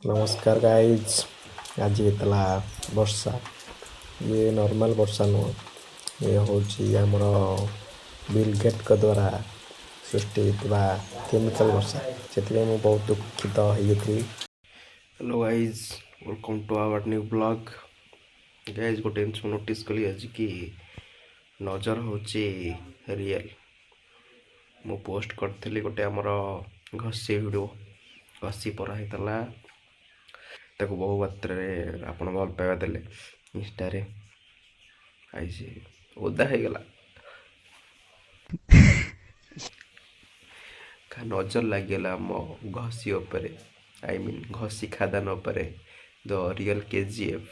नमस्कार गाइज। आज होता वर्षा। ये नॉर्मल वर्षा नुह, ये हूँ आमर बिल गेट द्वारा सृष्टि होता केमिकल वर्षा। से मुझे बहुत दुखित होती। Hello guys, welcome to our new blog. Guys गोटे जिन नोटिस कली आज कि नजर हूँ रियल। मु पोस्ट करी गोटे आमर घसी भिड घसी परा होता ताको बहु मात्रा आप भल पाइबा देले इंस्टारे आई ओदा हो गला नजर लगे मो घसी उपरे आई मीन घसी खादान उपरे द रियल केजीएफ।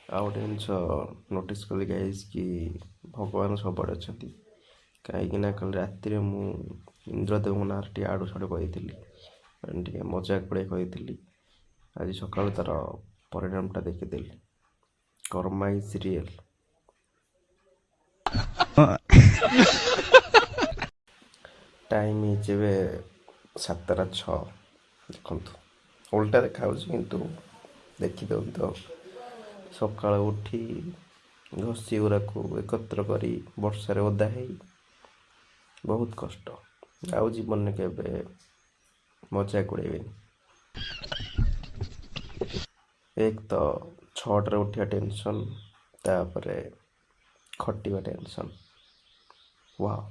आउ गोटे जिनस नोटिस कली गाइज कि भगवान सब अच्छा कहीं कल रात इंद्रदेव ना टे आड़ू साड़ू कही मजाक पड़े कही आज सका तार परिणामटा देखीदेली। Karma is real. टाइम हिजे 7:06 देखु उल्टा देखा किंतु देखीद तो सका उठी घसी गुरा को एकत्र करी वर्षार ओदा है बहुत कष्ट। आउ जीवन में केवे मजाक उड़ेबेनी। एक तो 6टार उठा टेंशन तापर खटिया टेंशन। वाह।